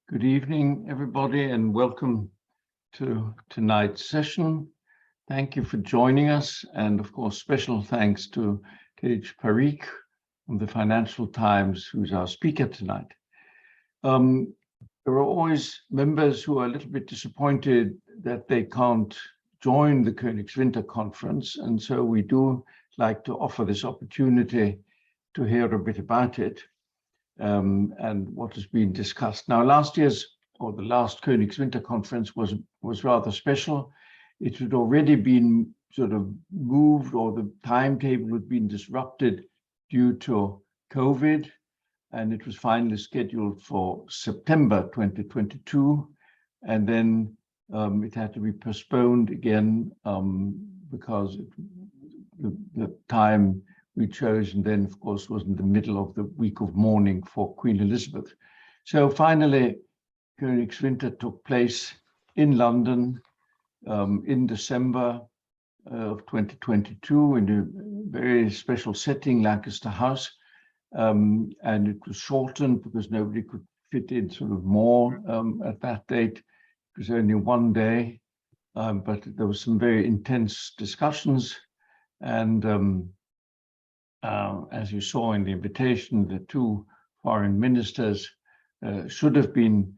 Good evening, everybody, and welcome to tonight's session. Thank you for joining us, and of course, special thanks to Tej from the Financial Times, who's our speaker tonight. There are always members who are a little bit disappointed that they can't join the Königswinter Conference, and so we do like to offer this opportunity to hear a bit about it. And what has been discussed. Now, the last Königswinter Conference was rather special. It had already been sort of moved, or the timetable had been disrupted due to COVID, and it was finally scheduled for September 2022, and then it had to be postponed again because the time we chose, and then of course was in the middle of the week of mourning for Queen Elizabeth. So finally, Königswinter took place in London in December of 2022 in a very special setting, Lancaster House, and it was shortened because nobody could fit in sort of more at that date. It was only one day, but there was some very intense discussions, and as you saw in the invitation, the two foreign ministers should have been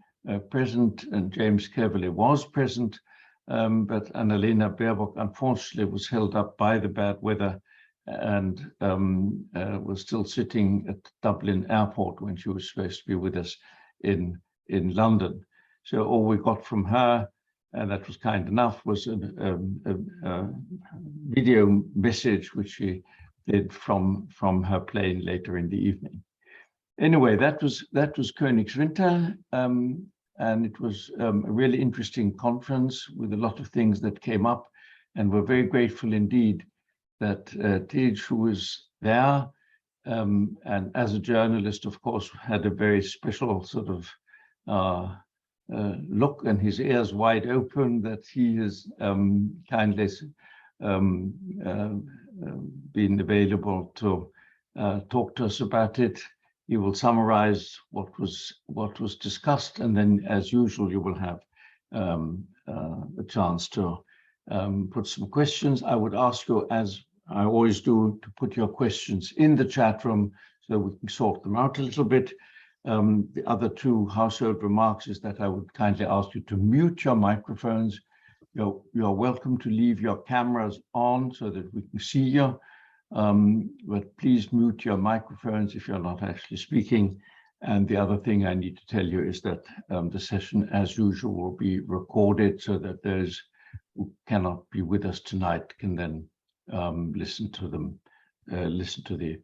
present, and James Cleverly was present, but Annalena Baerbock unfortunately was held up by the bad weather and was still sitting at Dublin airport when she was supposed to be with us in London. So all we got from her, and that was kind enough, was a video message which she did from her plane later in the evening. Anyway, that was Königswinter, and it was a really interesting conference with a lot of things that came up, and we're very grateful indeed that Tej, who was there, and as a journalist, of course, had a very special sort of look and his ears wide open, that he has kindly been available to talk to us about it. He will summarize what was discussed, and then, as usual, you will have a chance to put some questions. I would ask you, as I always do, to put your questions in the chat room so we can sort them out a little bit. The other two household remarks is that I would kindly ask you to mute your microphones. You're welcome to leave your cameras on so that we can see you, but please mute your microphones if you're not actually speaking. And the other thing I need to tell you is that the session, as usual, will be recorded so that those who cannot be with us tonight can then listen to the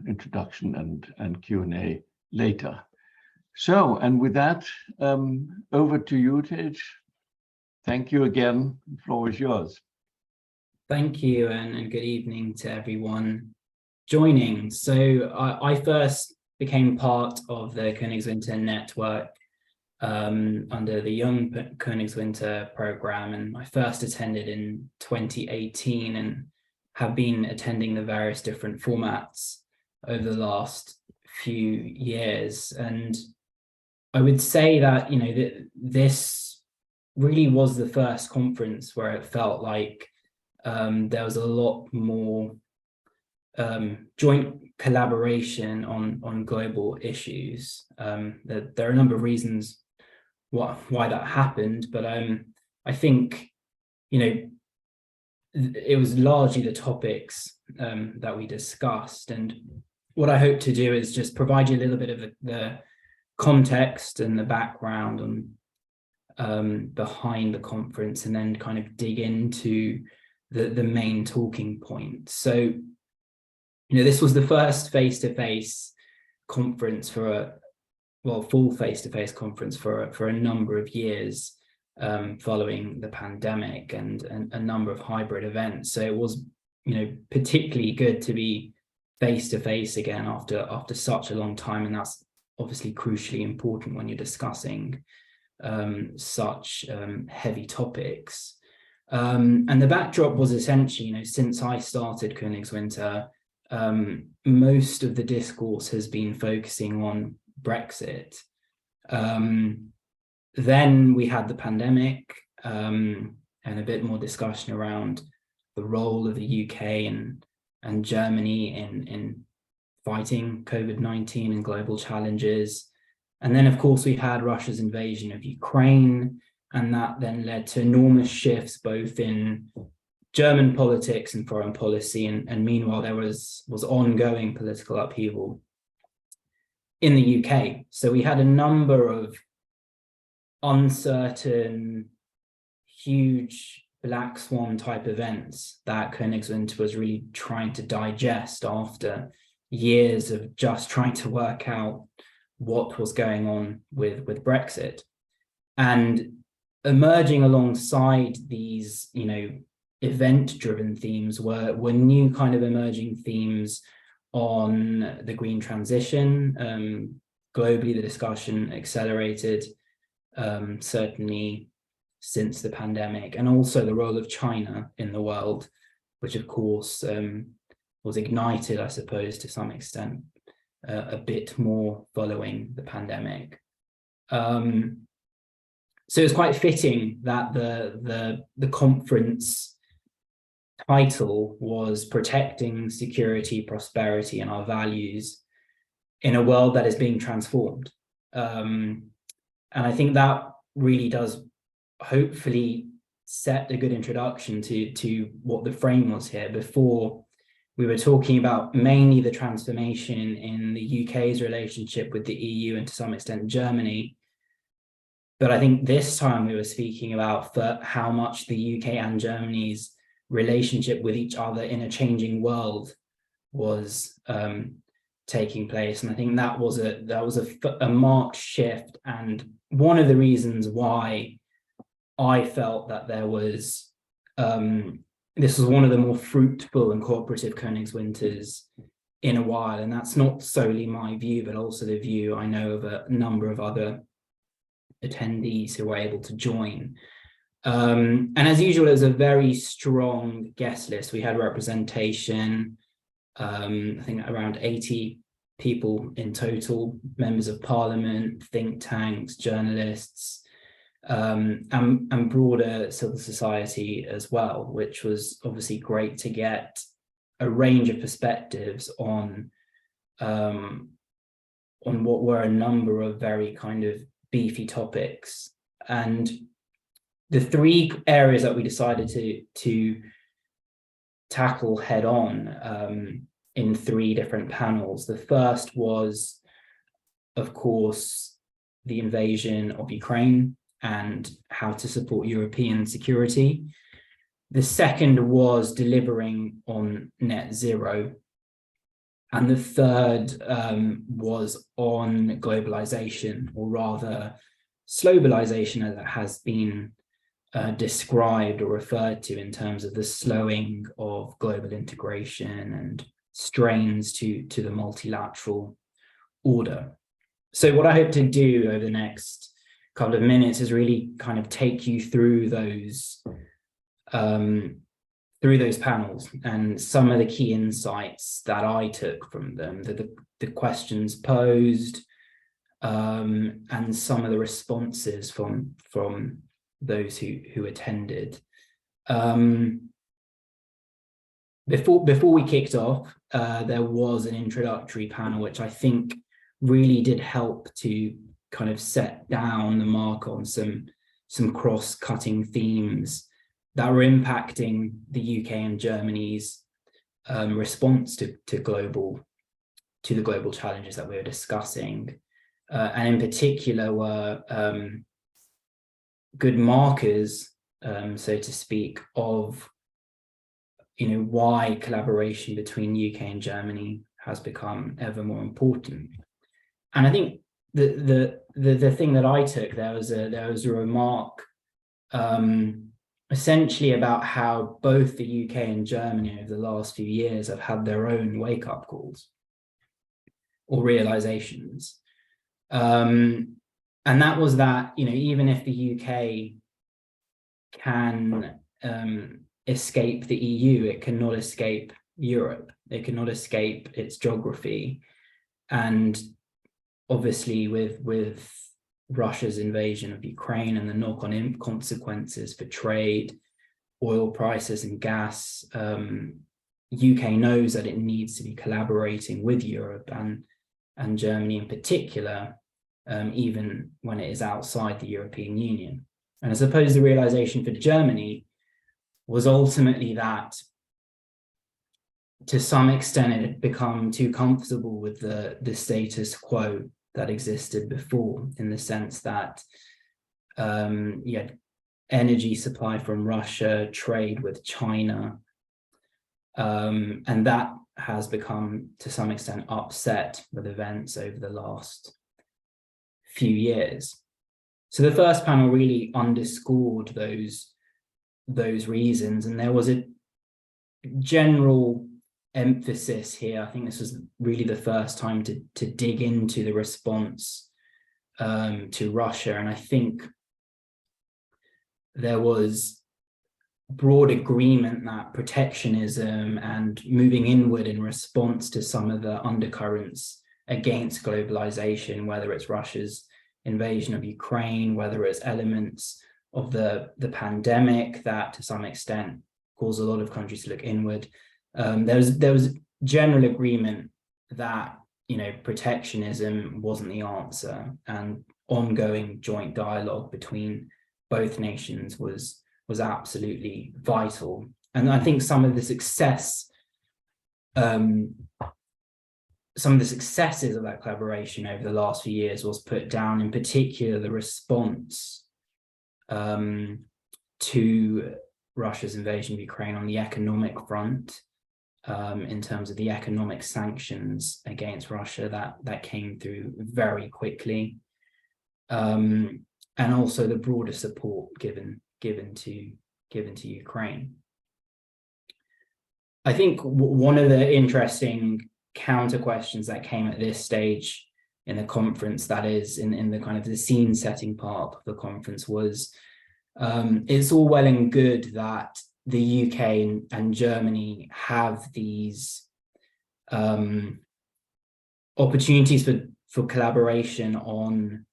introduction and Q&A later. So, and with that, over to you, Tej. Thank you again. The floor is yours. Thank you, and good evening to everyone joining. So I first became part of the Königswinter network under the Young Koenigswinter program, and I first attended in 2018 and have been attending the various different formats over the last few years. And I would say that, this really was the first conference where it felt like there was a lot more joint collaboration on global issues. There are a number of reasons why that happened, but I think, it was largely the topics that we discussed. And what I hope to do is just provide you a little bit of the context and the background on behind the conference, and then kind of dig into the main talking points. So, this was the first face-to-face conference full face-to-face conference for a number of years following the pandemic and a number of hybrid events. So it was, particularly good to be face-to-face again after such a long time, and that's obviously crucially important when you're discussing such heavy topics. And the backdrop was essentially, since I started Königswinter, most of the discourse has been focusing on Brexit. Then we had the pandemic, and a bit more discussion around the role of the UK and Germany in fighting COVID-19 and global challenges. And then, of course, we had Russia's invasion of Ukraine, and that then led to enormous shifts both in German politics and foreign policy. And meanwhile, there was ongoing political upheaval in the UK. So we had a number of uncertain, huge black swan type events that Königswinter was really trying to digest after years of just trying to work out what was going on with Brexit. And emerging alongside these, event-driven themes were new kind of emerging themes on the green transition. Globally, the discussion accelerated, certainly since the pandemic, and also the role of China in the world, which of course was ignited, I suppose, to some extent, a bit more following the pandemic. So it's quite fitting that the conference title was Protecting Security, Prosperity, and Our Values in a World That Is Being Transformed. And I think that really does hopefully set a good introduction to what the frame was here. Before, we were talking about mainly the transformation in the UK's relationship with the EU and to some extent Germany. But I think this time we were speaking about how much the UK and Germany's relationship with each other in a changing world was taking place. And I think that was a marked shift, and one of the reasons why I felt that there was this was one of the more fruitful and cooperative Königswinters in a while. And that's not solely my view, but also the view I know of a number of other attendees who were able to join. And as usual, it was a very strong guest list. We had representation, I think around 80 people in total, members of parliament, think tanks, journalists, and broader civil society as well, which was obviously great to get a range of perspectives on what were a number of very kind of beefy topics. And the three areas that we decided to tackle head on in three different panels. The first was, of course, the invasion of Ukraine and how to support European security. The second was delivering on net zero. And the third was on globalisation, or rather slowbalisation, as it has been described or referred to in terms of the slowing of global integration and strains to the multilateral order. So what I hope to do over the next couple of minutes is really kind of take you through those panels and some of the key insights that I took from them, the questions posed, and some of the responses from those who attended. Before we kicked off, there was an introductory panel, which I think really did help to kind of set down the mark on some cross-cutting themes that were impacting the UK and Germany's response to the global challenges that we were discussing, and in particular were good markers, so to speak, of why collaboration between UK and Germany has become ever more important. And I think the thing that I took, there was a remark essentially about how both the UK and Germany over the last few years have had their own wake-up calls or realizations. And that was that, even if the UK can escape the EU, it cannot escape Europe. It cannot escape its geography. And obviously with Russia's invasion of Ukraine and the knock-on consequences for trade, oil prices and gas, UK knows that it needs to be collaborating with Europe and Germany in particular, even when it is outside the European Union. And I suppose the realization for Germany was ultimately that to some extent it had become too comfortable with the status quo that existed before, in the sense that you had energy supply from Russia, trade with China, and that has become to some extent upset with events over the last few years. So the first panel really underscored those reasons, and there was a general emphasis here. I think this was really the first time to dig into the response to Russia, and I think there was broad agreement that protectionism and moving inward in response to some of the undercurrents against globalization, whether it's Russia's invasion of Ukraine, whether it's elements of the pandemic that to some extent caused a lot of countries to look inward, there was general agreement that, you know, protectionism wasn't the answer, and ongoing joint dialogue between both nations was absolutely vital. And I think some of the successes of that collaboration over the last few years was put down, in particular, the response to Russia's invasion of Ukraine on the economic front, in terms of the economic sanctions against Russia that came through very quickly, and also the broader support given to Ukraine. I think one of the interesting counter questions that came at this stage in the conference, that is in the kind of the scene setting part of the conference, was it's all well and good that the UK and Germany have these opportunities for collaboration on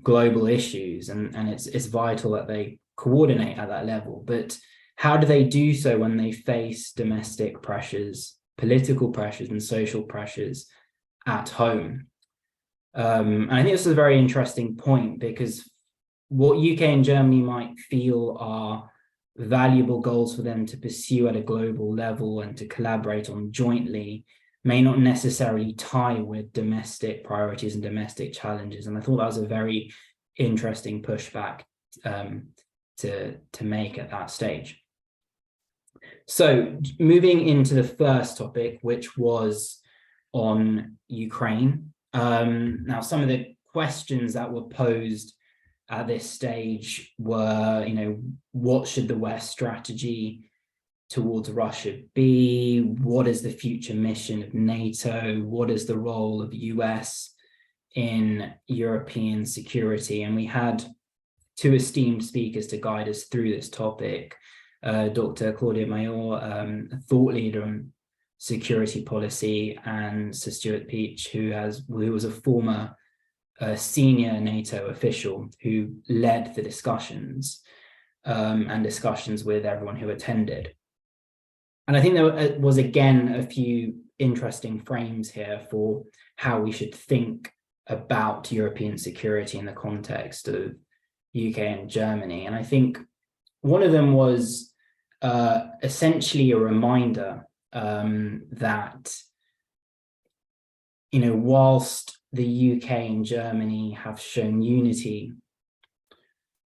global issues, and it's vital that they coordinate at that level. But how do they do so when they face domestic pressures, political pressures and social pressures at home? And I think this is a very interesting point, because what UK and Germany might feel are valuable goals for them to pursue at a global level and to collaborate on jointly may not necessarily tie with domestic priorities and domestic challenges. And I thought that was a very interesting pushback to make at that stage. So moving into the first topic, which was on Ukraine. Now, some of the questions that were posed at this stage were, you know, what should the West strategy towards Russia be? What is the future mission of NATO? What is the role of the US in European security? And we had two esteemed speakers to guide us through this topic. Dr. Claudia Mayor, a thought leader on security policy, and Sir Stuart Peach, who was a former senior NATO official who led the discussions and discussions with everyone who attended. And I think there was, again, a few interesting frames here for how we should think about European security in the context of UK and Germany. And I think one of them was essentially a reminder that, you know, whilst the UK and Germany have shown unity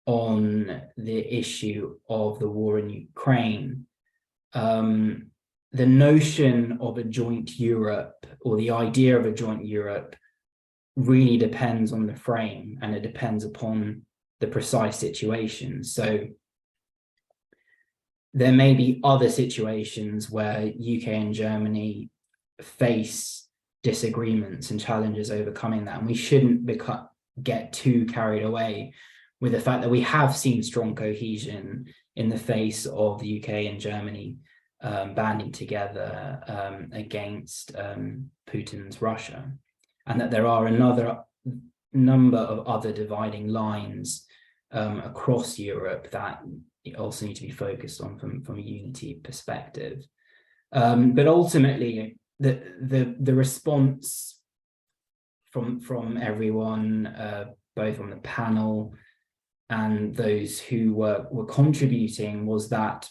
on the issue of the war in Ukraine, the notion of a joint Europe, or the idea of a joint Europe, really depends on the frame, and it depends upon the precise situation. So there may be other situations where UK and Germany face disagreements and challenges overcoming that, and we shouldn't get too carried away with the fact that we have seen strong cohesion in the face of the UK and Germany banding together against Putin's Russia, and that there are number of other dividing lines across Europe that also need to be focused on from a unity perspective. But ultimately, the response from everyone, both on the panel and those who were contributing, was that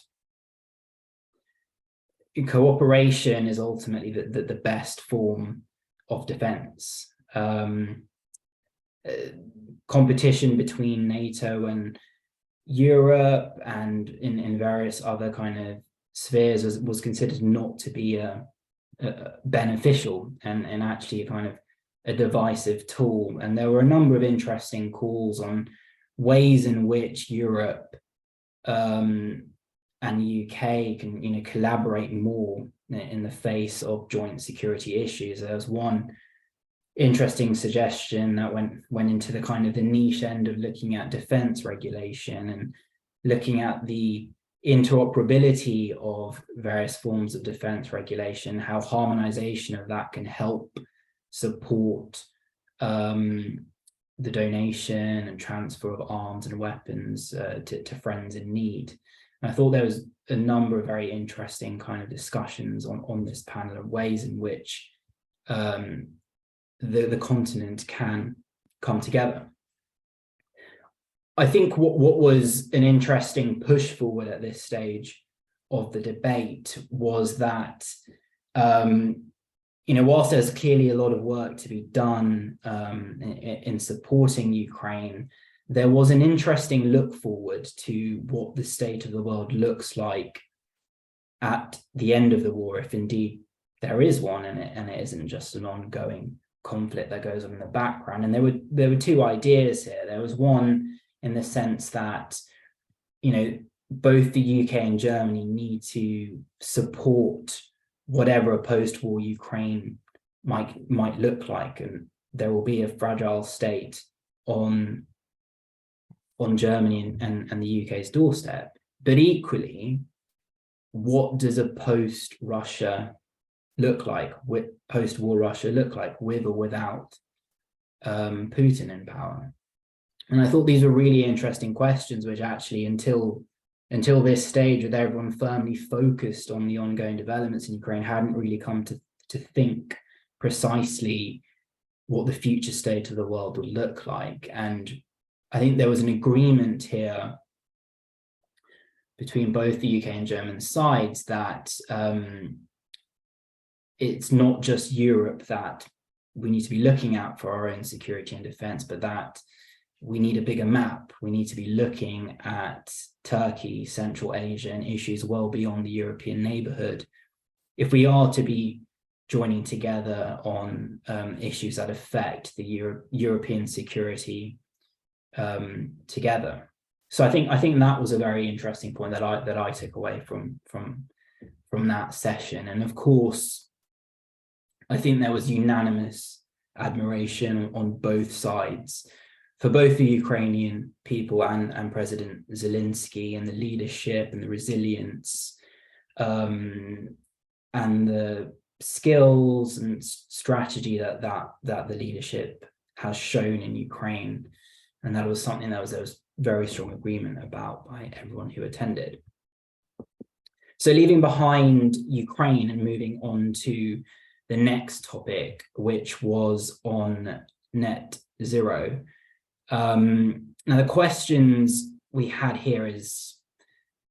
cooperation is ultimately the best form of defense. Competition between NATO and Europe and in various other kind of spheres was considered not to be beneficial and actually a kind of a divisive tool. And there were a number of interesting calls on ways in which Europe and the UK can collaborate more in the face of joint security issues. There was one interesting suggestion that went into the kind of the niche end of looking at defense regulation and looking at the interoperability of various forms of defense regulation, how harmonization of that can help support the donation and transfer of arms and weapons to friends in need. And I thought there was a number of very interesting kind of discussions on this panel of ways in which the continent can come together. I think what was an interesting push forward at this stage of the debate was that, whilst there's clearly a lot of work to be done in supporting Ukraine, there was an interesting look forward to what the state of the world looks like at the end of the war, if indeed there is one, and it isn't just an ongoing conflict that goes on in the background. And there were two ideas here. There was one in the sense that, both the UK and Germany need to support whatever a post-war Ukraine might look like, and there will be a fragile state on Germany and the UK's doorstep. But equally, what does a post-Russia look like, with post-war Russia look like, with or without Putin in power? And I thought these were really interesting questions, which actually until this stage, with everyone firmly focused on the ongoing developments in Ukraine, hadn't really come to think precisely what the future state of the world would look like. And I think there was an agreement here between both the UK and German sides that it's not just Europe that we need to be looking at for our own security and defense, but that we need a bigger map. We need to be looking at Turkey, Central Asia, and issues well beyond the European neighborhood if we are to be joining together on issues that affect the European security together. So I think that was a very interesting point that I took away from that session. And of course, I think there was unanimous admiration on both sides for both the Ukrainian people and President Zelensky, and the leadership and the resilience and the skills and strategy that the leadership has shown in Ukraine. And that was something there was very strong agreement about by everyone who attended. So leaving behind Ukraine and moving on to the next topic, which was on net zero. Now the questions we had here is,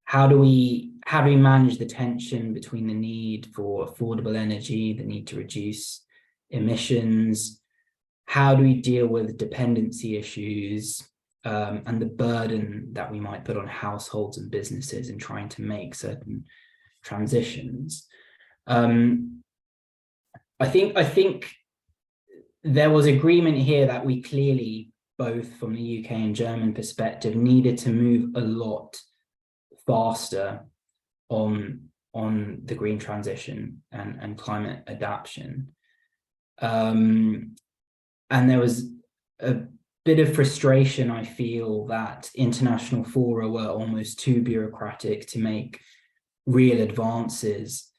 how do we manage the tension between the need for affordable energy, the need to reduce emissions? How do we deal with dependency issues and the burden that we might put on households and businesses in trying to make certain transitions? I think there was agreement here that we clearly, both from the UK and German perspective, needed to move a lot faster on the green transition and climate adaptation. And there was a bit of frustration, I feel, that international fora were almost too bureaucratic to make real advances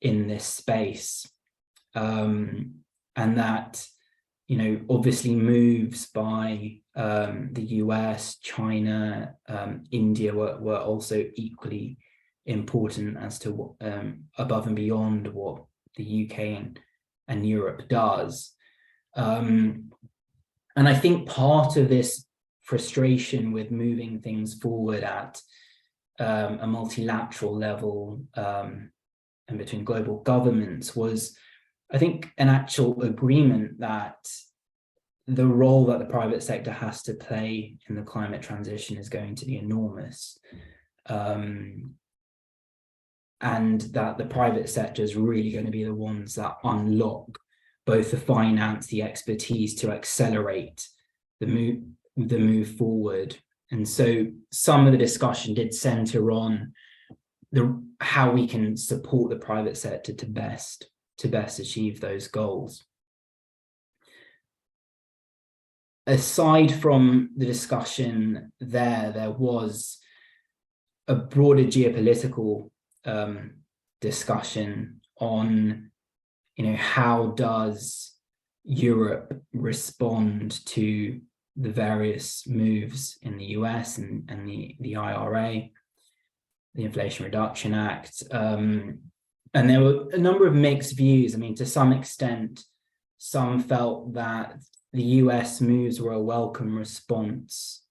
in this space. And that obviously moves by the US, China, India were also equally important as to what, above and beyond what the UK and Europe does. And I think part of this frustration with moving things forward at a multilateral level and between global governments was, I think, an actual agreement that the role that the private sector has to play in the climate transition is going to be enormous. And that the private sector is really going to be the ones that unlock both the finance, the expertise to accelerate the move forward. And so some of the discussion did center on how we can support the private sector to best achieve those goals. Aside from the discussion there was a broader geopolitical discussion on, how does Europe respond to the various moves in the US and the IRA, the Inflation Reduction Act. And there were a number of mixed views. I mean, to some extent, some felt that the US moves were a welcome response.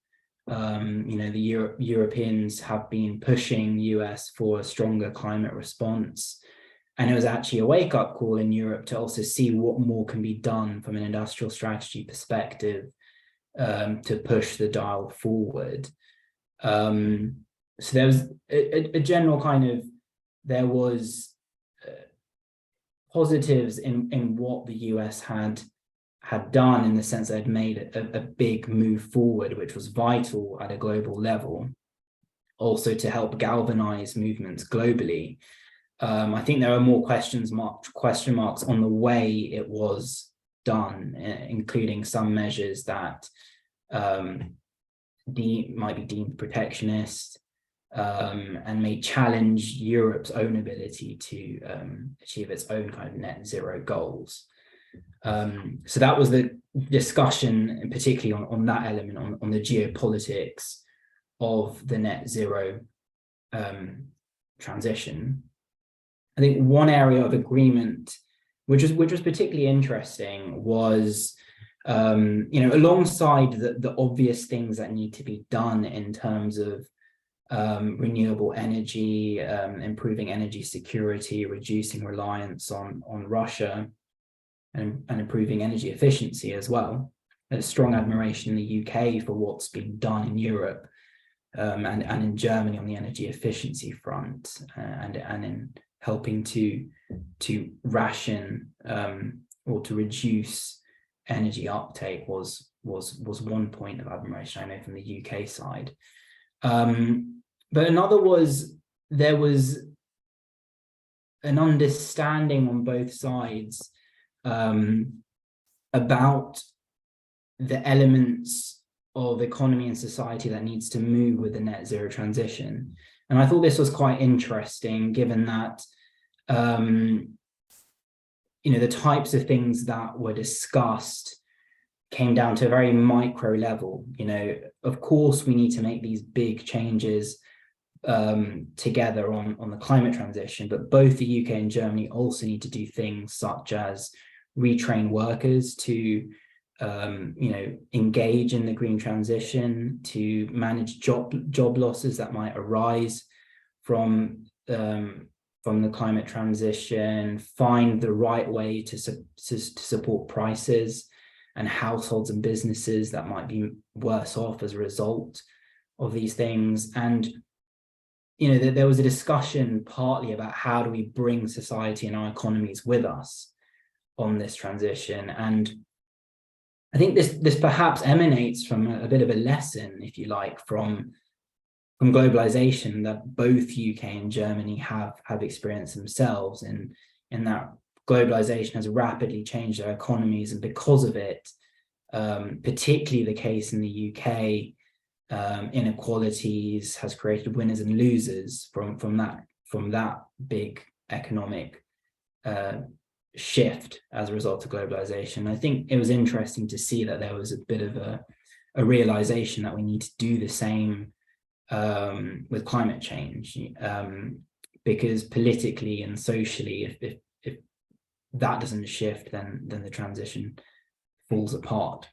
The Europeans have been pushing the US for a stronger climate response. And it was actually a wake-up call in Europe to also see what more can be done from an industrial strategy perspective to push the dial forward. So there was a general there was positives in what the US had done, in the sense that it had made a big move forward, which was vital at a global level, also to help galvanize movements globally. I think there are more question marks on the way it was done, including some measures that might be deemed protectionist and may challenge Europe's own ability to achieve its own kind of net zero goals. So that was the discussion, and particularly on that element, on the geopolitics of the net zero transition. I think one area of agreement, which was particularly interesting, was alongside the obvious things that need to be done in terms of renewable energy, improving energy security, reducing reliance on Russia, and improving energy efficiency as well. There's strong admiration in the UK for what's been done in Europe and in Germany on the energy efficiency front, and in helping to ration or to reduce energy uptake was one point of admiration, I know, from the UK side. But another was, there was an understanding on both sides about the elements of economy and society that needs to move with the net zero transition. And I thought this was quite interesting, given that the types of things that were discussed came down to a very micro level. Of course, we need to make these big changes together on the climate transition, but both the UK and Germany also need to do things such as retrain workers to engage in the green transition, to manage job losses that might arise from the climate transition, find the right way to support prices and households and businesses that might be worse off as a result of these things. And there was a discussion partly about how do we bring society and our economies with us on this transition. And I think this perhaps emanates from a bit of a lesson, if you like, from globalization that both UK and Germany have experienced themselves, in that globalization has rapidly changed their economies, and because of it, particularly the case in the UK, inequalities has created winners and losers from that big economic shift as a result of globalization. I think it was interesting to see that there was a bit of a realization that we need to do the same with climate change, because politically and socially, if that doesn't shift, then the transition falls apart.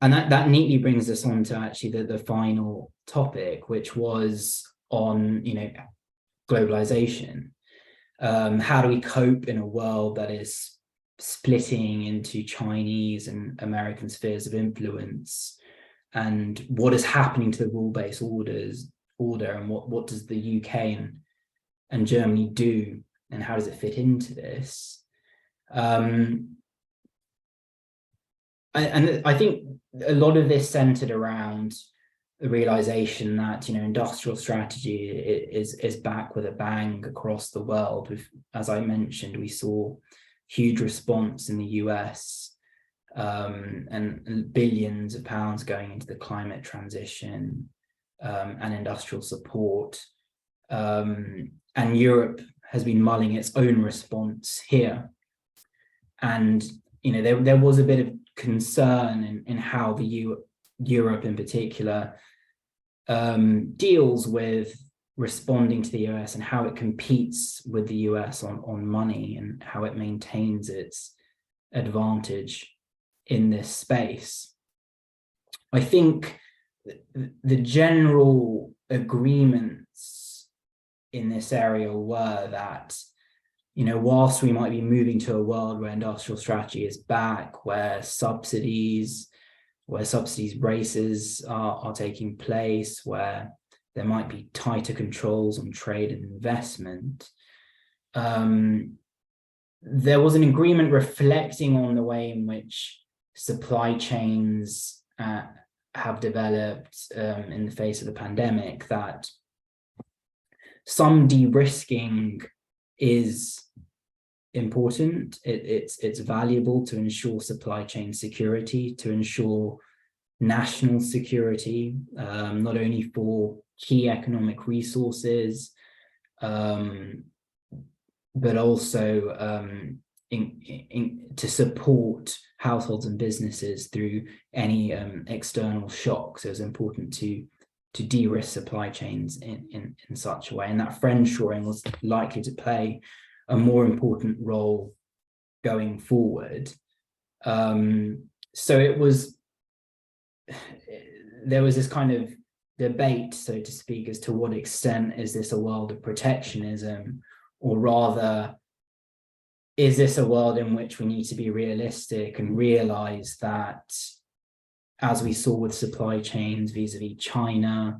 And that neatly brings us on to actually the final topic, which was on, you know, globalization. How do we cope in a world that is splitting into Chinese and American spheres of influence? And what is happening to the rule-based order, and what does the UK and Germany do, and how does it fit into this? And I think a lot of this centered around the realization that, you know, industrial strategy is back with a bang across the world. As I mentioned, we saw huge response in the US, and billions of pounds going into the climate transition and industrial support. And Europe has been mulling its own response here. And, you know, there was a bit of concern in how Europe in particular deals with responding to the US and how it competes with the US on money, and how it maintains its advantage in this space. I think the general agreements in this area were that, you know, whilst we might be moving to a world where industrial strategy is back, where subsidies races are taking place, where there might be tighter controls on trade and investment, there was an agreement reflecting on the way in which supply chains have developed in the face of the pandemic, that some de-risking is important. It's valuable to ensure supply chain security, to ensure national security, not only for key economic resources, but also to support households and businesses through any external shocks. So it's important to de-risk supply chains in such a way, and that friendshoring was likely to play a more important role going forward. So there was this kind of debate, so to speak, as to what extent is this a world of protectionism, or rather, is this a world in which we need to be realistic and realize that, as we saw with supply chains vis-a-vis China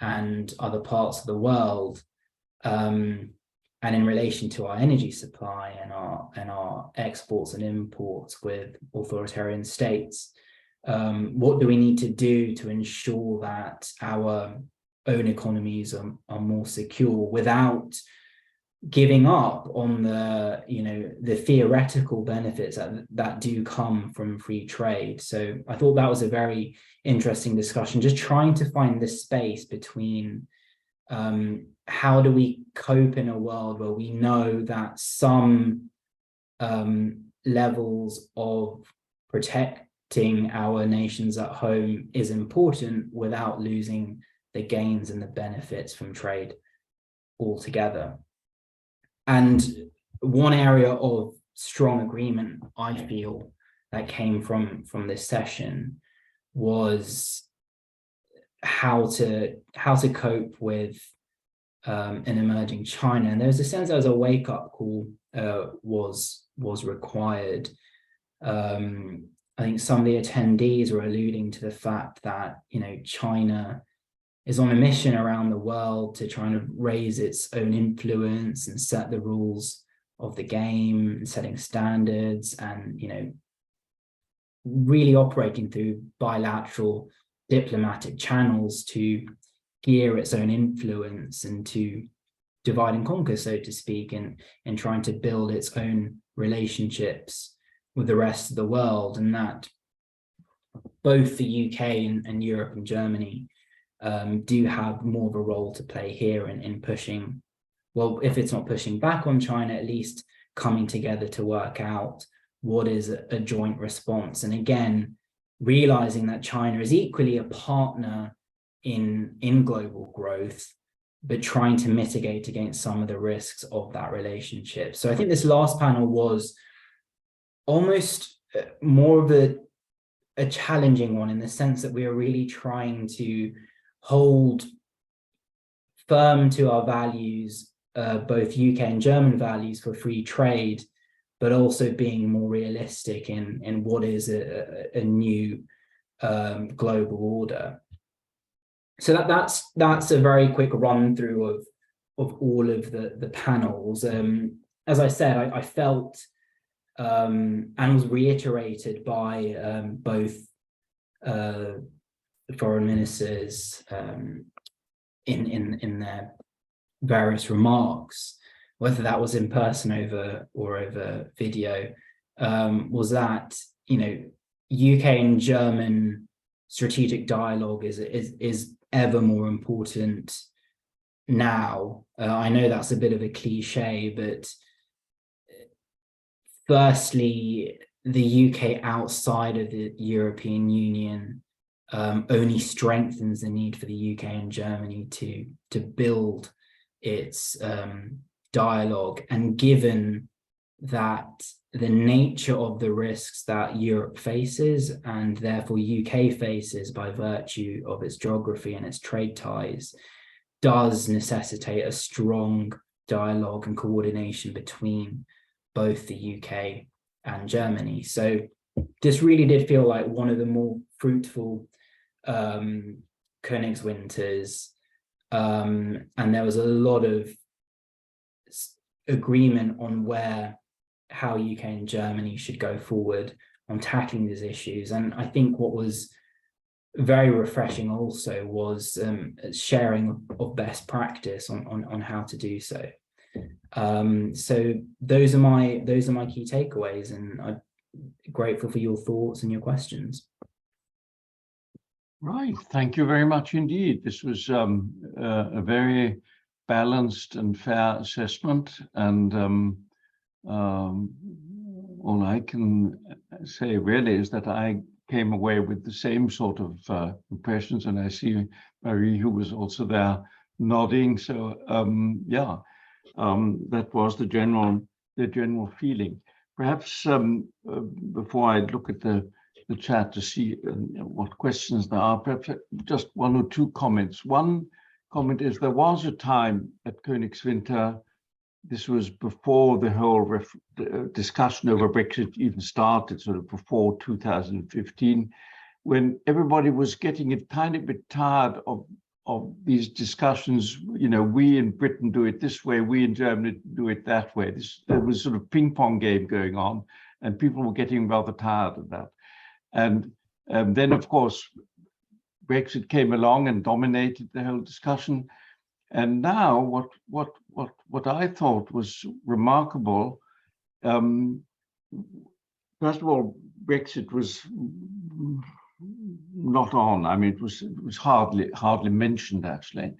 and other parts of the world, and in relation to our energy supply and our exports and imports with authoritarian states, what do we need to do to ensure that our own economies are more secure without giving up on the theoretical benefits that do come from free trade? So I thought that was a very interesting discussion, just trying to find this space between how do we cope in a world where we know that some levels of protecting our nations at home is important without losing the gains and the benefits from trade altogether. And one area of strong agreement, I feel, that came from this session was how to cope with an emerging China. And there was a sense there was a wake-up call was required. I think some of the attendees were alluding to the fact that, you know, China is on a mission around the world to try and raise its own influence and set the rules of the game, and setting standards, and, you know, really operating through bilateral diplomatic channels to gear its own influence and to divide and conquer, so to speak, in trying to build its own relationships with the rest of the world. And that both the UK and Europe and Germany do have more of a role to play here in pushing, well, if it's not pushing back on China, at least coming together to work out what is a joint response. And again, realizing that China is equally a partner in global growth, but trying to mitigate against some of the risks of that relationship. So I think this last panel was almost more of a challenging one, in the sense that we are really trying to hold firm to our values, both UK and German values for free trade, but also being more realistic in what is a new global order. So that's a very quick run through of all of the panels. As I said, I felt and was reiterated by both foreign ministers in their various remarks, whether that was in person or over video, was that, you know, UK and German strategic dialogue is ever more important now. I know that's a bit of a cliche, but firstly, the UK outside of the European Union only strengthens the need for the UK and Germany to build its dialogue. And given that the nature of the risks that Europe faces, and therefore UK faces by virtue of its geography and its trade ties, does necessitate a strong dialogue and coordination between both the UK and Germany. So this really did feel like one of the more fruitful Königswinters, and there was a lot of agreement on how UK and Germany should go forward on tackling these issues. And I think what was very refreshing also was sharing of best practice on how to do so. So those are my key takeaways, and I'm grateful for your thoughts and your questions. Right, thank you very much indeed. This was a very balanced and fair assessment, and all I can say really is that I came away with the same sort of impressions, and I see Marie, who was also there, nodding. So yeah, that was the general feeling. Perhaps before I look at the chat to see what questions there are, perhaps just one or two comments. One comment is there was a time at Königswinter, this was before the whole discussion over Brexit even started, sort of before 2015, when everybody was getting a tiny bit tired of these discussions. You know, we in Britain do it this way, we in Germany do it that way. There was sort of ping pong game going on, and people were getting rather tired of that. And then, of course, Brexit came along and dominated the whole discussion. And now, what I thought was remarkable, first of all, Brexit was not on. I mean, it was hardly mentioned actually,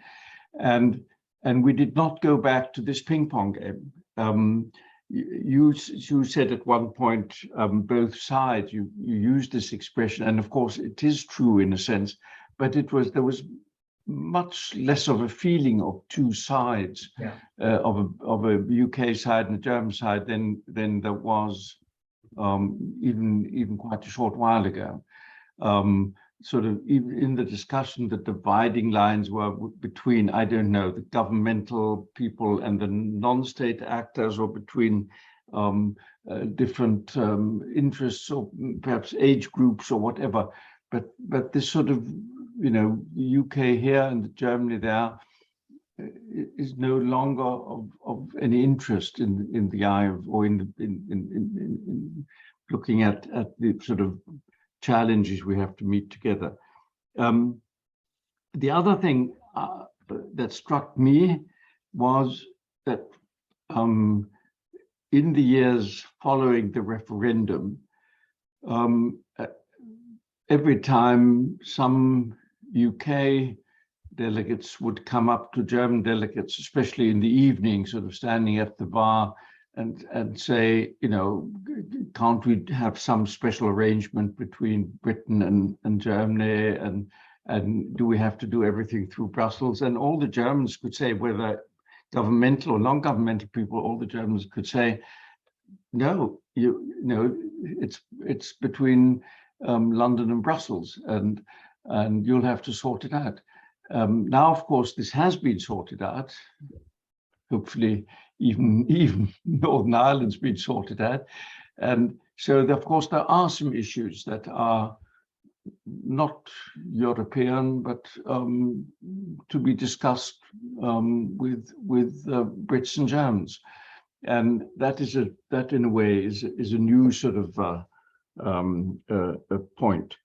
and we did not go back to this ping pong game. You said at one point, both sides, you used this expression, and of course it is true in a sense, but there was much less of a feeling of two sides, yeah. of a UK side and a German side than there was even quite a short while ago. Sort of even in the discussion, the dividing lines were between, I don't know, the governmental people and the non-state actors, or between different interests, or perhaps age groups or whatever. But this sort of, you know, UK here and Germany there is no longer of any interest in the eye of, or in looking at the sort of challenges we have to meet together. The other thing that struck me was that in the years following the referendum, every time some UK delegates would come up to German delegates, especially in the evening, sort of standing at the bar, and say, can't we have some special arrangement between Britain and Germany, and do we have to do everything through Brussels? And all the Germans could say, whether governmental or non-governmental people, all the Germans could say, no, it's between London and Brussels, and you'll have to sort it out. Now, of course, this has been sorted out. Hopefully, even Northern Ireland's been sorted out. And so, of course, there are some issues that are not European, but to be discussed with Brits and Germans. And that in a way is a new sort of a point.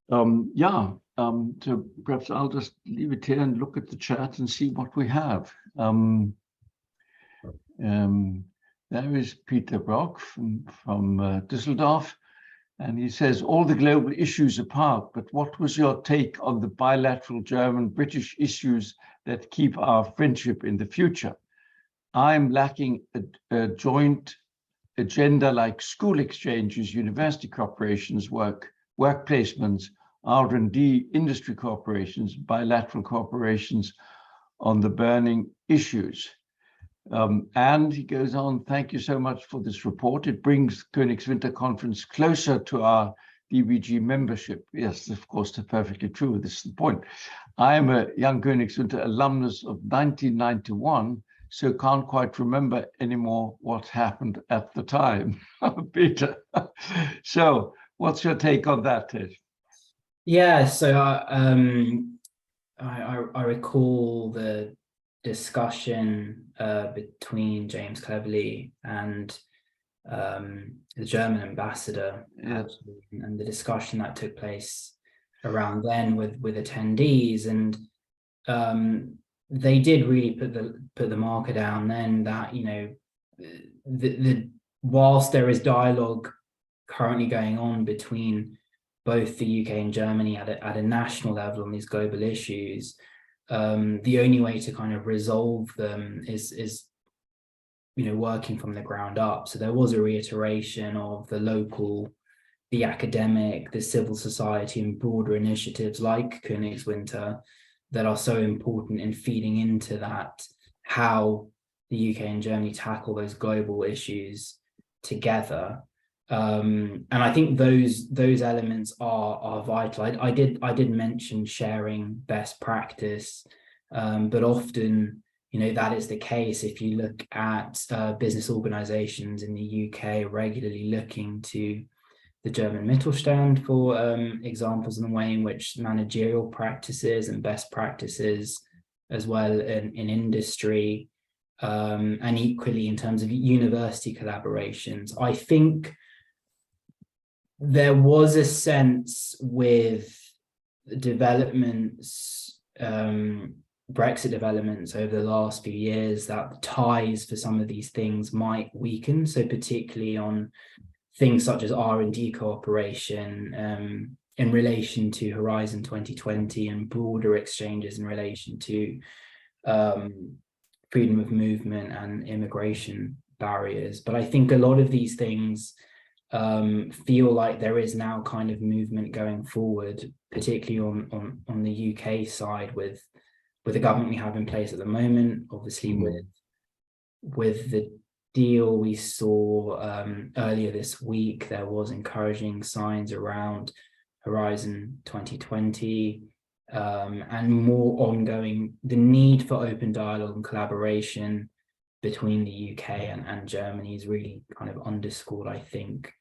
So perhaps I'll just leave it here and look at the chat and see what we have. There is Peter Brock from Düsseldorf, and he says, all the global issues apart, but what was your take on the bilateral German-British issues that keep our friendship in the future? I'm lacking a joint agenda like school exchanges, university cooperations, work placements, R&D, industry cooperations, bilateral cooperations on the burning issues. And he goes on, thank you so much for this report. It brings Königswinter Conference closer to our DBG membership. Yes, of course, that's perfectly true. This is the point. I am a young Königswinter alumnus of 1991, so can't quite remember anymore what happened at the time. Peter. So what's your take on that, Ted? Yeah, so I recall the discussion between James Cleverly and the German ambassador, and the discussion that took place around then with attendees, and they did really put the marker down then that whilst there is dialogue currently going on between both the UK and Germany at a national level on these global issues, the only way to kind of resolve them is working from the ground up. So there was a reiteration of the local, the academic, the civil society, and broader initiatives like Königswinter that are so important in feeding into that, how the UK and Germany tackle those global issues together. And I think those elements are vital. I did mention sharing best practice, but often that is the case. If you look at business organizations in the UK regularly looking to the German Mittelstand for examples in the way in which managerial practices and best practices as well in industry, and equally in terms of university collaborations, I think there was a sense with developments, Brexit developments over the last few years, that the ties for some of these things might weaken. So particularly on things such as R&D cooperation in relation to Horizon 2020 and broader exchanges in relation to freedom of movement and immigration barriers. But I think a lot of these things feel like there is now kind of movement going forward, particularly on the UK side with the government we have in place at the moment. Obviously, with the deal we saw earlier this week, there was encouraging signs around Horizon 2020 and more ongoing, the need for open dialogue and collaboration between the UK and Germany is really kind of underscored, I think,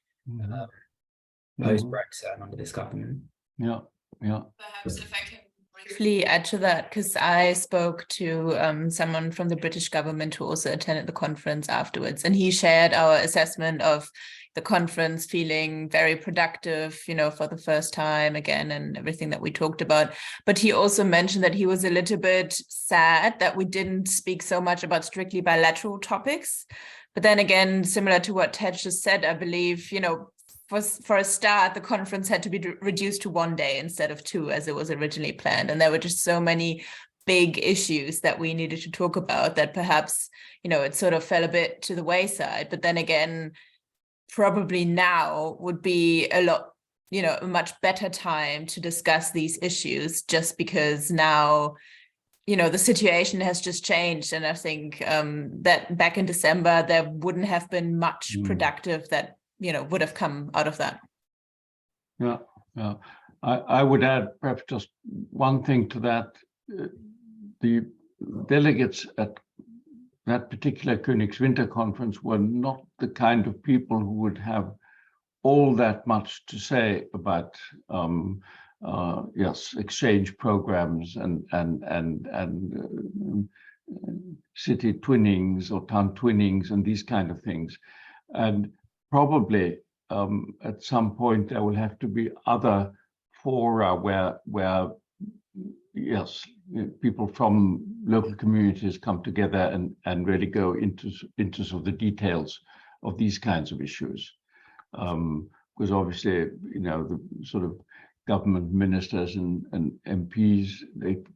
post-Brexit and under this government. Yeah. Perhaps if I can briefly add to that, because I spoke to someone from the British government who also attended the conference afterwards, and he shared our assessment of the conference feeling very productive, for the first time again, and everything that we talked about. But he also mentioned that he was a little bit sad that we didn't speak so much about strictly bilateral topics. But then again, similar to what Ted just said, I believe, for a start, the conference had to be reduced to 1 day instead of 2, as it was originally planned. And there were just so many big issues that we needed to talk about, that perhaps, it sort of fell a bit to the wayside. But then again, probably now would be a lot, a much better time to discuss these issues, just because now, the situation has just changed. And I think that back in December, there wouldn't have been much productive that, would have come out of that. Yeah. I would add perhaps just one thing to that. The delegates at that particular Königswinter Conference were not the kind of people who would have all that much to say about exchange programs and city twinnings or town twinnings and these kind of things. And probably at some point there will have to be other fora where people from local communities come together and really go into sort of the details of these kinds of issues. Because obviously, the sort of government ministers and MPs,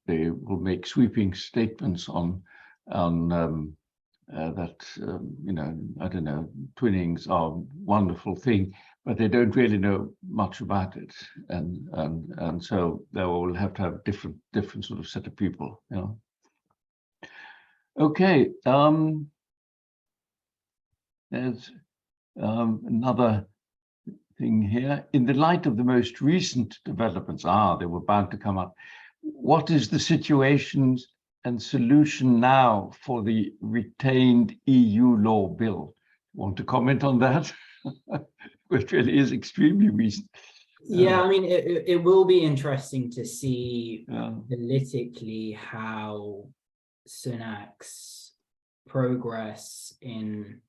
they will make sweeping statements on that, I don't know, twinnings are a wonderful thing, but they don't really know much about it, and so they will have to have different sort of set of people. Okay, there's another thing here. In the light of the most recent developments, they were bound to come up. What is the situation and solution now for the retained EU law bill? Want to comment on that? Which really is extremely recent. Yeah, I mean, it will be interesting to see politically how Sunak's progress on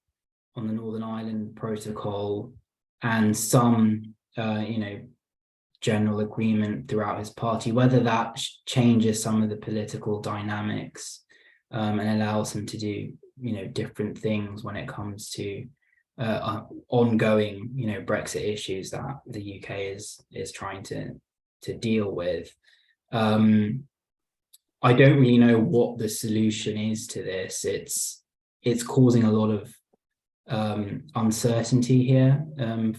the Northern Ireland Protocol and some, general agreement throughout his party, whether that changes some of the political dynamics and allows him to do, different things when it comes to ongoing, Brexit issues that the UK is trying to deal with. I don't really know what the solution is to this. It's causing a lot of uncertainty here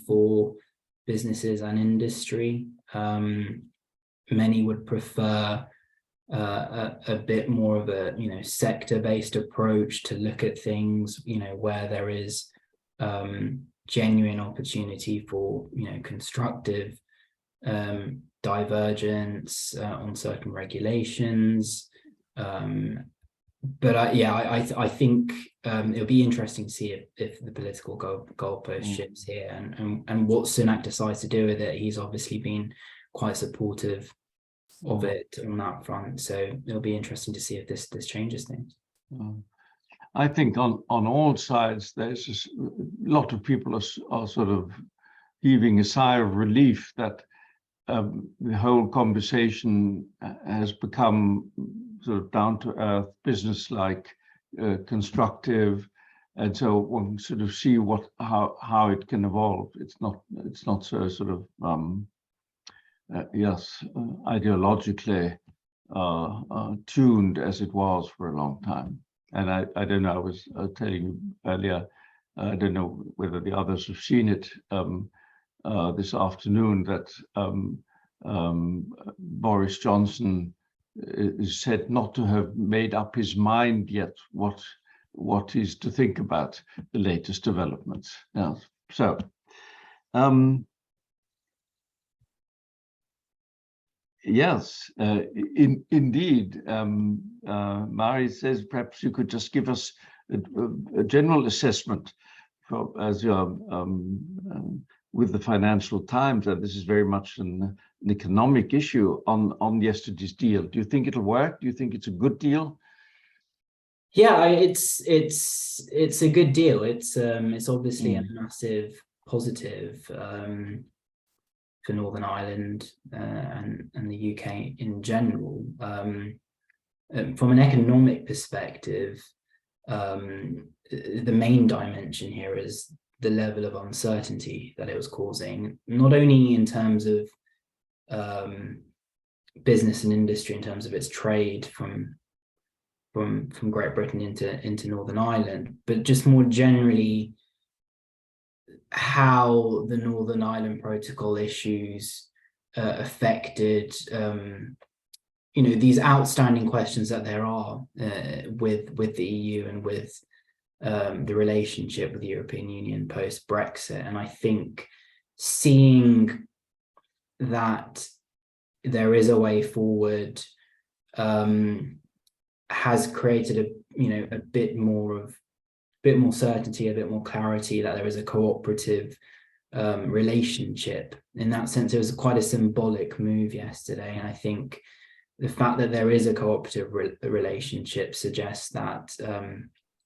for businesses and industry. Many would prefer a bit more of a sector-based approach to look at things, where there is genuine opportunity for constructive divergence on certain regulations. But I think it'll be interesting to see if the political goalpost shifts here and what Sunak decides to do with it. He's obviously been quite supportive of it on that front, so it'll be interesting to see if this changes things. I think on all sides there's just a lot of people are sort of heaving a sigh of relief that the whole conversation has become sort of down to earth, business-like, constructive, and so one sort of see how it can evolve. It's not so sort of ideologically tuned as it was for a long time. And I don't know. I was telling you earlier. I don't know whether the others have seen it this afternoon, that Boris Johnson is said not to have made up his mind yet what is to think about the latest developments. Now, so yes, indeed. Mari says perhaps you could just give us a general assessment as you're with the Financial Times, that this is very much an economic issue on yesterday's deal. Do you think it'll work? Do you think it's a good deal? Yeah, it's a good deal. It's obviously a massive positive for Northern Ireland and the UK in general. From an economic perspective, the main dimension here is the level of uncertainty that it was causing, not only in terms of business and industry in terms of its trade from Great Britain into Northern Ireland, but just more generally how the Northern Ireland Protocol issues affected these outstanding questions that there are with the EU and with the relationship with the European Union post-Brexit. And I think seeing that there is a way forward has created a bit more certainty, a bit more clarity that there is a cooperative relationship. In that sense, it was quite a symbolic move yesterday, and I think the fact that there is a cooperative relationship suggests that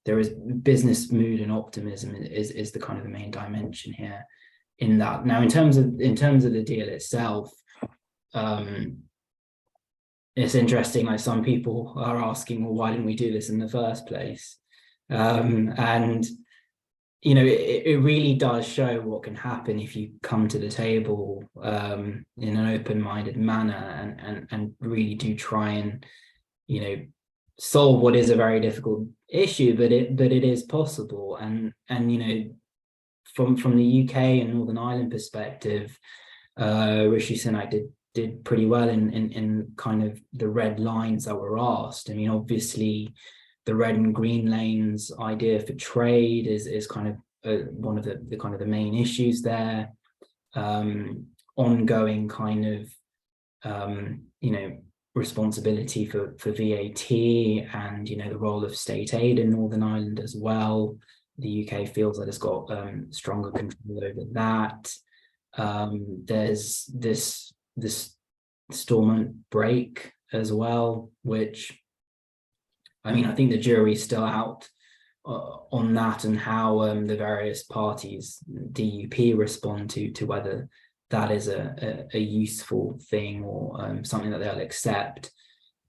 there is business mood and optimism is the kind of the main dimension here. In that, now in terms of the deal itself, it's interesting. Like, some people are asking, well, why didn't we do this in the first place? And it really does show what can happen if you come to the table in an open-minded manner and really do try and solve what is a very difficult issue, but it is possible. And from the UK and Northern Ireland perspective, Rishi Sunak did pretty well in kind of the red lines that were asked. I mean, obviously, the red and green lanes idea for trade is kind of one of the kind of the main issues there. Ongoing kind of responsibility for VAT and the role of state aid in Northern Ireland as well. The UK feels that it's got stronger control over that. There's this Stormont break as well, which, I mean, I think the jury's still out on that and how the various parties, DUP, respond to whether that is a useful thing or something that they'll accept.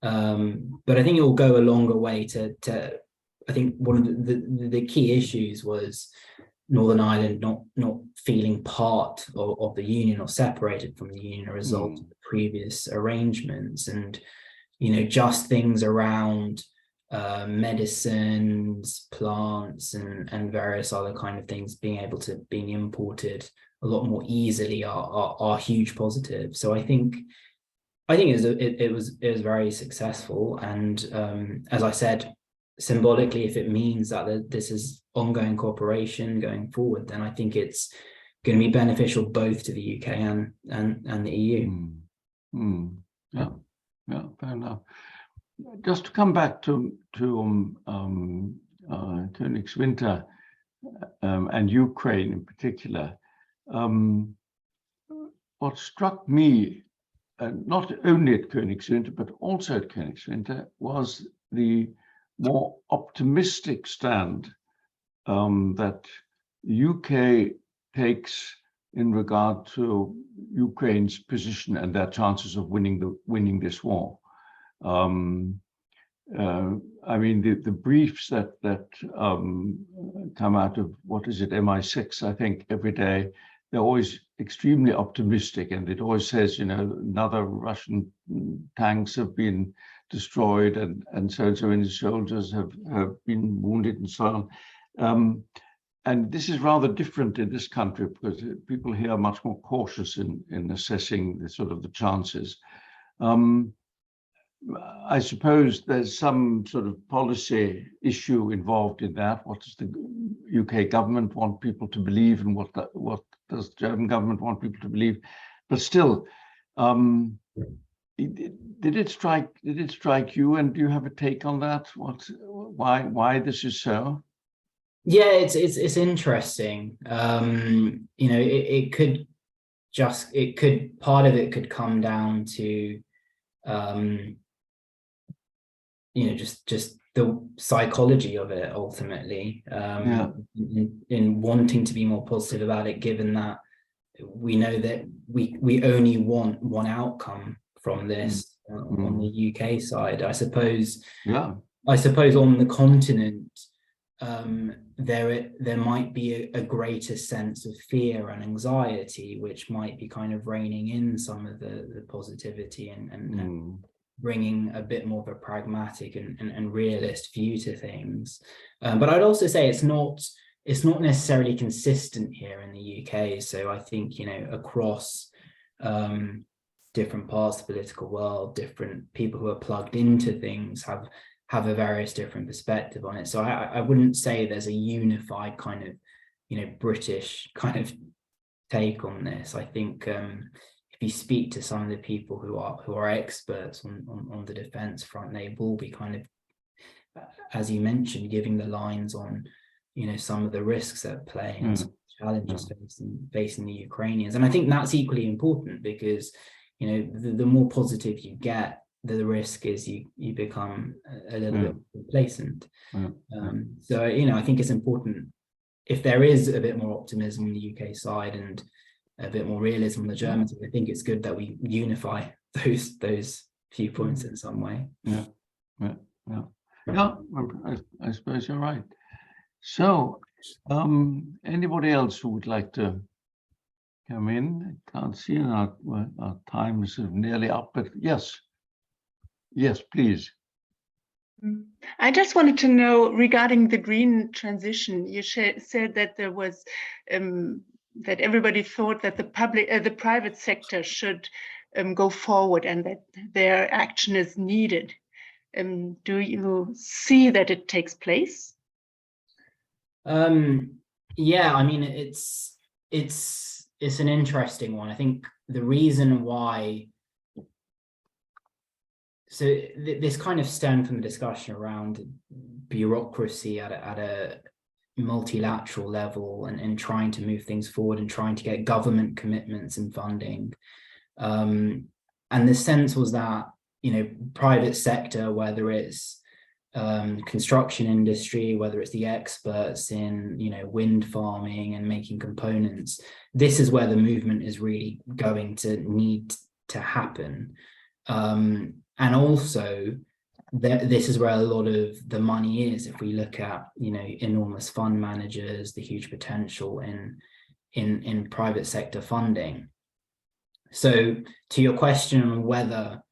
But I think it will go a longer way to I think one of the key issues was Northern Ireland not feeling part of the union or separated from the union as a result of the previous arrangements, and just things around medicines, plants, and various other kind of things being imported a lot more easily are huge positives. So I think it was very successful, and as I said, symbolically, if it means that this is ongoing cooperation going forward, then I think it's going to be beneficial both to the UK and the EU. Yeah, fair enough. Just to come back to Königswinter and Ukraine in particular, what struck me, not only at Königswinter but also at Königswinter, was the more optimistic stand that the UK takes in regard to Ukraine's position and their chances of winning this war. I mean, the briefs that come out of, what is it, MI6, I think, every day, they're always extremely optimistic, and it always says, another Russian tanks have been destroyed and so many soldiers have been wounded and so on. And this is rather different in this country because people here are much more cautious in assessing the chances. I suppose there's some sort of policy issue involved in that. What does the UK government want people to believe, and what does the German government want people to believe? But still, did it strike you, and do you have a take on that? Why this is so? Yeah, it's interesting. Part of it could come down to just the psychology of it ultimately, in wanting to be more positive about it, given that we know that we only want one outcome from this on the UK side. I suppose on the continent, there might be a greater sense of fear and anxiety, which might be kind of reining in some of the positivity and bringing a bit more of a pragmatic and realist view to things. But I'd also say it's not necessarily consistent here in the UK. So I think, you know, across different parts of the political world, different people who are plugged into things have a various different perspective on it. So I wouldn't say there's a unified kind of, you know, British kind of take on this. I think if you speak to some of the people who are experts on the defence front, they will be kind of, as you mentioned, giving the lines on, you know, some of the risks at play and some challenges facing the Ukrainians. And I think that's equally important because, you know, the more positive you get, the risk is you become a little bit complacent. So, you know, I think it's important, if there is a bit more optimism on the UK side and a bit more realism on the Germans, I think it's good that we unify those viewpoints in some way. I suppose you're right. So anybody else who would like to come in? I can't see, our time is nearly up, but yes, please. I just wanted to know, regarding the green transition, you said that there was that everybody thought that the private sector should go forward and that their action is needed. Do you see that it takes place? Yeah, I mean, it's an interesting one. I think the reason why, so this kind of stemmed from the discussion around bureaucracy at a multilateral level and trying to move things forward and trying to get government commitments and funding. And the sense was that, you know, private sector, whether it's construction industry, whether it's the experts in, you know, wind farming and making components, this is where the movement is really going to need to happen. And also, this is where a lot of the money is. If we look at, you know, enormous fund managers, the huge potential in private sector funding. So to your question on whether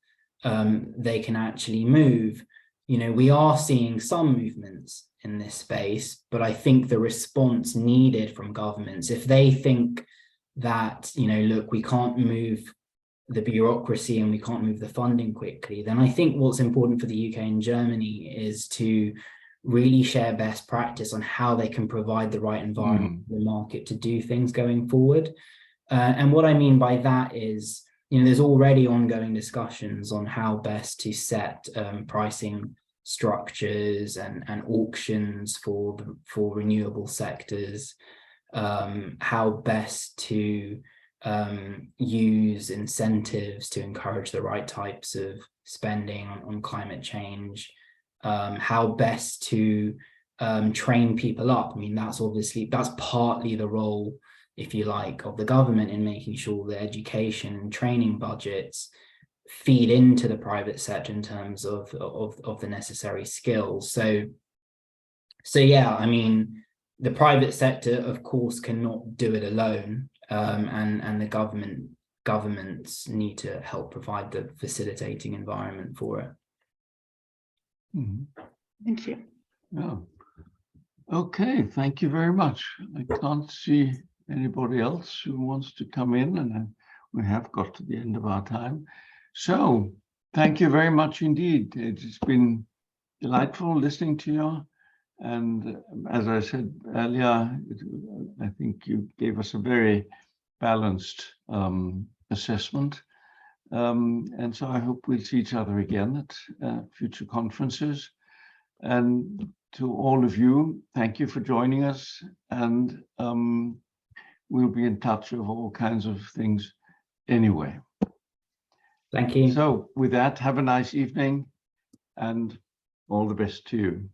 they can actually move, you know, we are seeing some movements in this space, but I think the response needed from governments, if they think that, you know, look, we can't move the bureaucracy and we can't move the funding quickly, then I think what's important for the UK and Germany is to really share best practice on how they can provide the right environment for the market to do things going forward. And what I mean by that is, you know, there's already ongoing discussions on how best to set pricing structures and auctions for renewable sectors, how best to use incentives to encourage the right types of spending on climate change, how best to train people up. I mean, that's partly the role, if you like, of the government in making sure the education and training budgets feed into the private sector in terms of the necessary skills. So yeah, I mean, the private sector, of course, cannot do it alone, and the governments need to help provide the facilitating environment for it. Thank you. Yeah. Okay, thank you very much. I can't see anybody else who wants to come in, and we have got to the end of our time. So thank you very much indeed. It's been delightful listening to you. And as I said earlier, I think you gave us a very balanced assessment. And so I hope we'll see each other again at future conferences. And to all of you, thank you for joining us. And we'll be in touch of all kinds of things anyway. Thank you. So with that, have a nice evening and all the best to you.